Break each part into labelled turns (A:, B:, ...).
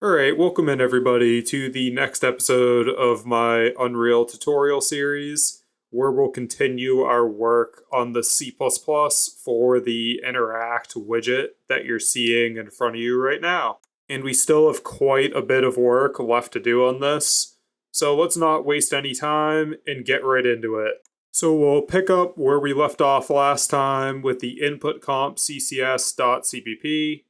A: Alright, welcome in everybody to the next episode of my Unreal tutorial series, where we'll continue our work on the C++ for the interact widget that you're seeing in front of you right now. And we still have quite a bit of work left to do on this, so let's not waste any time and get right into it. So we'll pick up where we left off last time with the input comp ccs.cpp.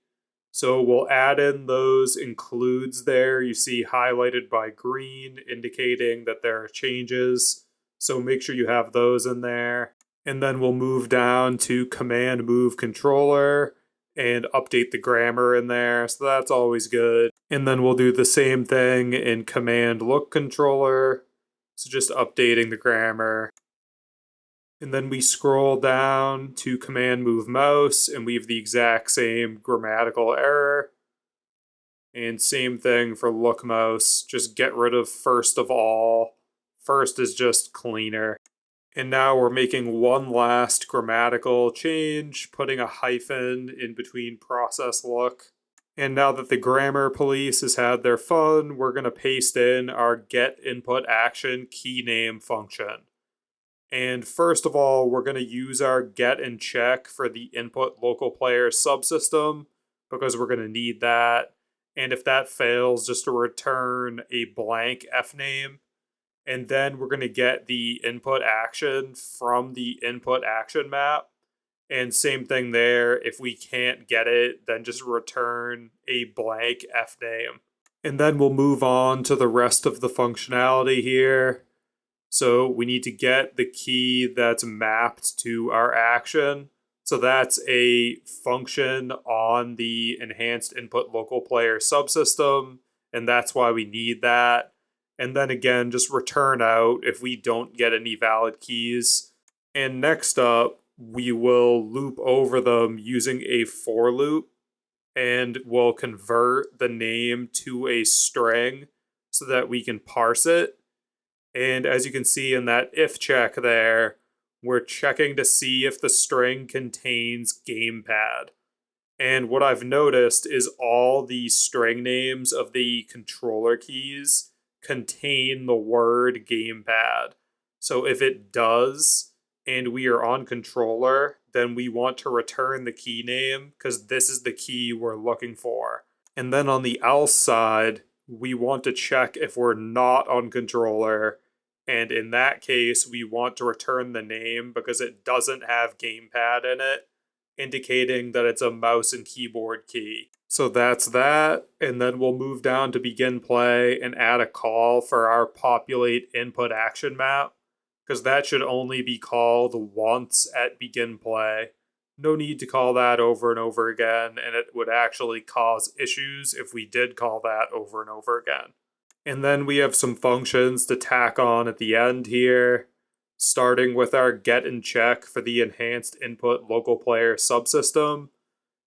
A: So we'll add in those includes there. You see highlighted by green, indicating that there are changes. So make sure you have those in there. And then we'll move down to command move controller and update the grammar in there. So that's always good. And then we'll do the same thing in command look controller. So just updating the grammar. And then we scroll down to command move mouse and we have the exact same grammatical error. And same thing for look mouse, just get rid of first of all. First is just cleaner. And now we're making one last grammatical change, putting a hyphen in between process look. And now that the grammar police has had their fun, we're going to paste in our get input action key name function. And first of all, we're going to use our get and check for the input local player subsystem because we're going to need that. And if that fails, just to return a blank fname. And then we're going to get the input action from the input action map. And same thing there. If we can't get it, then just return a blank fname. And then we'll move on to the rest of the functionality here. So we need to get the key that's mapped to our action. So that's a function on the enhanced input local player subsystem, and that's why we need that. And then again, just return out if we don't get any valid keys. And next up, we will loop over them using a for loop, and we'll convert the name to a string so that we can parse it. And as you can see in that if check there, we're checking to see if the string contains gamepad. And what I've noticed is all the string names of the controller keys contain the word gamepad. So if it does, and we are on controller, then we want to return the key name because this is the key we're looking for. And then on the else side, we want to check if we're not on controller. And in that case, we want to return the name because it doesn't have gamepad in it, indicating that it's a mouse and keyboard key. So that's that, and then we'll move down to begin play and add a call for our populate input action map, because that should only be called once at begin play. No need to call that over and over again, and it would actually cause issues if we did call that over and over again. And then we have some functions to tack on at the end here, starting with our get and check for the enhanced input local player subsystem.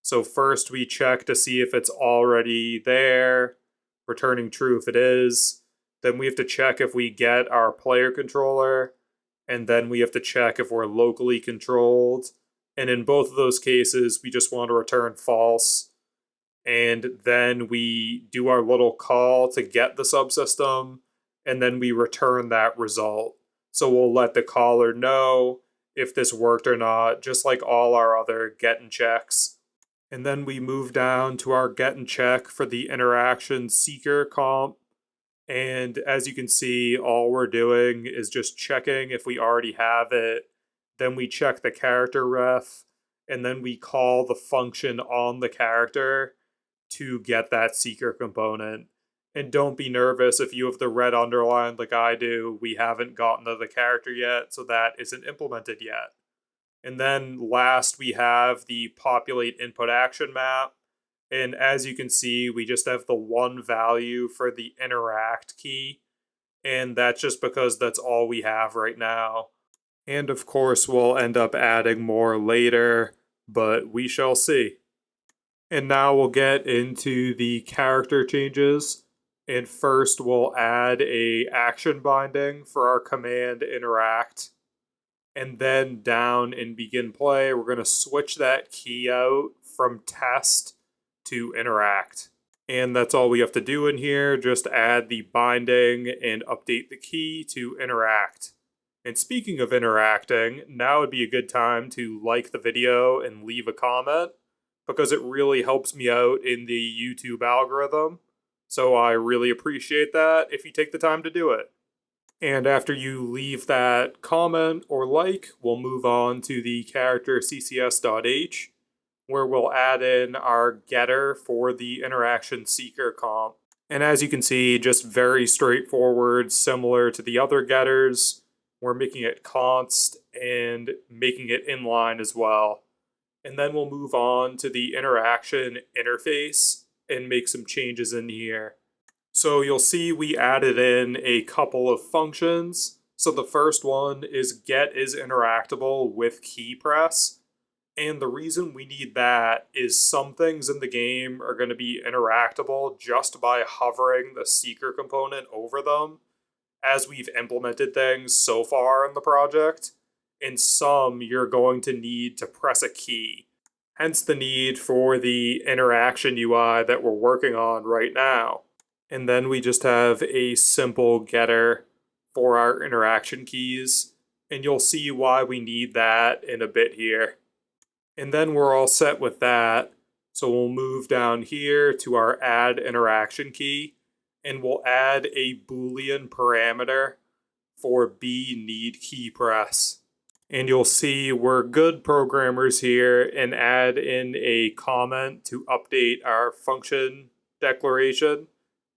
A: So first we check to see if it's already there, returning true if it is. Then we have to check if we get our player controller, and then we have to check if we're locally controlled. And in both of those cases, we just want to return false. And then we do our little call to get the subsystem, and then we return that result. So we'll let the caller know if this worked or not, just like all our other get and checks. And then we move down to our get and check for the interaction seeker comp. And as you can see, all we're doing is just checking if we already have it. Then we check the character ref, and then we call the function on the character to get that seeker component. And don't be nervous if you have the red underline like I do. We haven't gotten to the character yet, so that isn't implemented yet. And then last, we have the populate input action map. And as you can see, we just have the one value for the interact key. And that's just because that's all we have right now. And of course, we'll end up adding more later, but we shall see. And now we'll get into the character changes. And first we'll add a action binding for our command interact. And then down in begin play, we're going to switch that key out from test to interact. And that's all we have to do in here, just add the binding and update the key to interact. And speaking of interacting, now would be a good time to like the video and leave a comment, because it really helps me out in the YouTube algorithm. So I really appreciate that if you take the time to do it. And after you leave that comment or like, we'll move on to the character ccs.h, where we'll add in our getter for the interaction seeker comp. And as you can see, just very straightforward, similar to the other getters. We're making it const and making it inline as well. And then we'll move on to the interaction interface and make some changes in here. So you'll see we added in a couple of functions. So the first one is get is interactable with key press. And the reason we need that is some things in the game are going to be interactable just by hovering the seeker component over them, as we've implemented things so far in the project. And some you're going to need to press a key. Hence the need for the interaction UI that we're working on right now. And then we just have a simple getter for our interaction keys, and you'll see why we need that in a bit here. And then we're all set with that, so we'll move down here to our add interaction key, and we'll add a Boolean parameter for B need key press. And you'll see we're good programmers here and add in a comment to update our function declaration.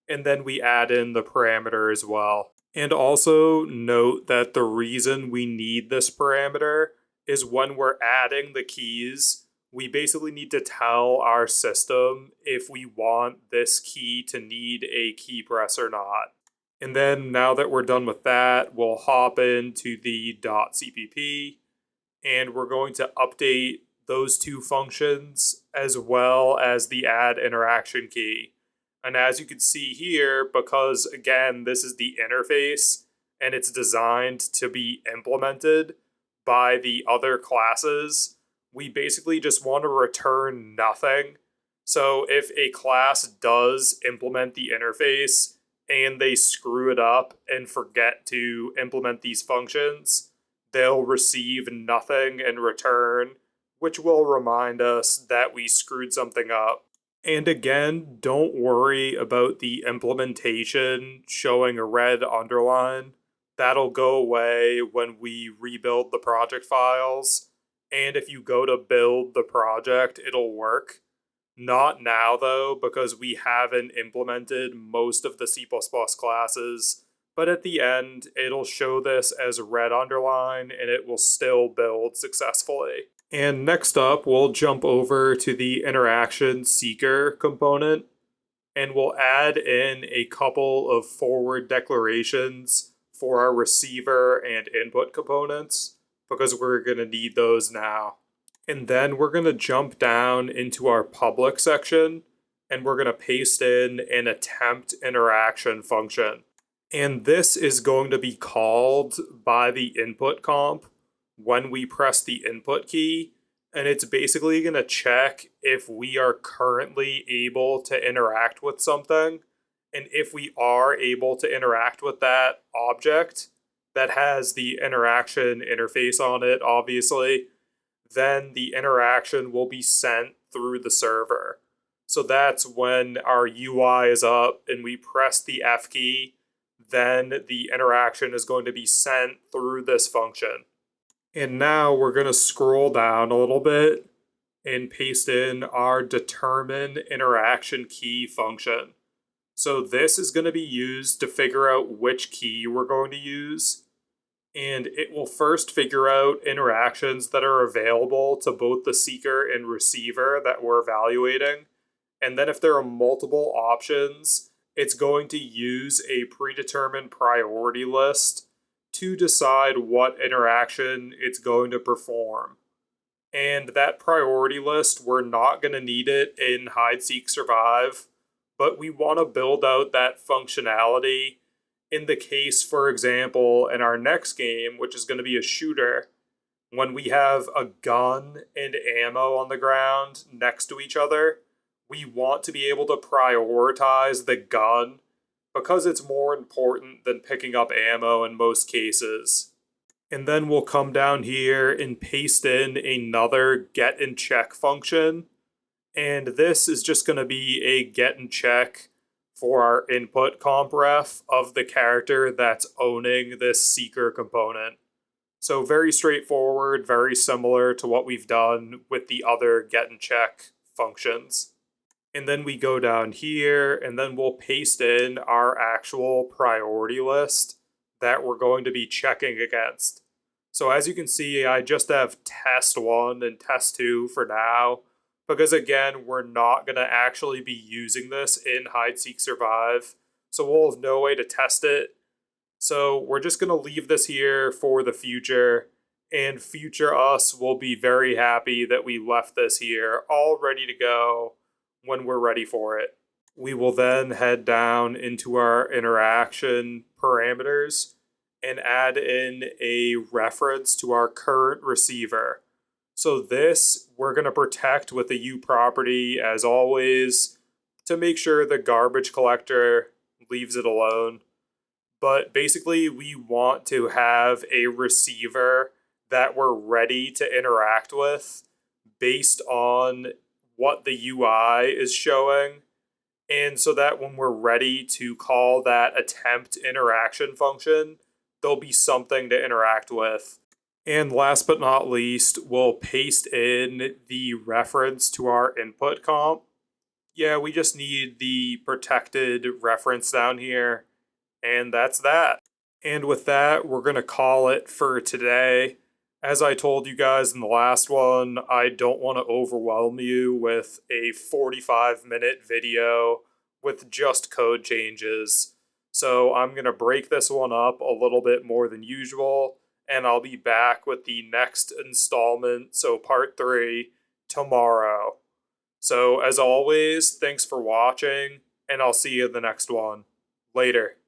A: And then we add in the parameter as well. And also note that the reason we need this parameter is when we're adding the keys, we basically need to tell our system if we want this key to need a key press or not. And then now that we're done with that, we'll hop into the .cpp, and we're going to update those two functions as well as the add interaction key. And as you can see here, because again, this is the interface and it's designed to be implemented by the other classes, we basically just want to return nothing. So if a class does implement the interface and they screw it up and forget to implement these functions, they'll receive nothing in return, which will remind us that we screwed something up. And again, don't worry about the implementation showing a red underline. That'll go away when we rebuild the project files. And if you go to build the project, it'll work. Not now though, because we haven't implemented most of the C++ classes. But at the end, it'll show this as a red underline and it will still build successfully. And next up, we'll jump over to the interaction seeker component, and we'll add in a couple of forward declarations for our receiver and input components, because we're going to need those now. And then we're going to jump down into our public section, and we're going to paste in an attempt interaction function. And this is going to be called by the input comp when we press the input key, and it's basically going to check if we are currently able to interact with something, and if we are able to interact with that object that has the interaction interface on it, obviously, then the interaction will be sent through the server. So that's when our UI is up and we press the F key, then the interaction is going to be sent through this function. And now we're going to scroll down a little bit and paste in our determine interaction key function. So this is going to be used to figure out which key we're going to use. And it will first figure out interactions that are available to both the seeker and receiver that we're evaluating. And then if there are multiple options, it's going to use a predetermined priority list to decide what interaction it's going to perform. And that priority list, we're not going to need it in hide, seek, survive, but we want to build out that functionality in the case, for example, in our next game, which is going to be a shooter, when we have a gun and ammo on the ground next to each other, we want to be able to prioritize the gun because it's more important than picking up ammo in most cases. And then we'll come down here and paste in another get and check function. And this is just going to be a get and check for our input comp ref of the character that's owning this seeker component. So very straightforward, very similar to what we've done with the other get and check functions. And then we go down here and then we'll paste in our actual priority list that we're going to be checking against. So as you can see, I just have test 1 and test 2 for now, because again, we're not going to actually be using this in Hide, Seek, Survive, so we'll have no way to test it. So we're just going to leave this here for the future, and future us will be very happy that we left this here all ready to go when we're ready for it. We will then head down into our interaction parameters and add in a reference to our current receiver. So this we're going to protect with a U property as always to make sure the garbage collector leaves it alone. But basically we want to have a receiver that we're ready to interact with based on what the UI is showing. And so that when we're ready to call that attempt interaction function, there'll be something to interact with. And last but not least, we'll paste in the reference to our input comp. Yeah, we just need the protected reference down here, and that's that. And with that, we're going to call it for today. As I told you guys in the last one, I don't want to overwhelm you with a 45-minute video with just code changes. So I'm going to break this one up a little bit more than usual, and I'll be back with the next installment, so part 3, tomorrow. So as always, thanks for watching, and I'll see you in the next one. Later.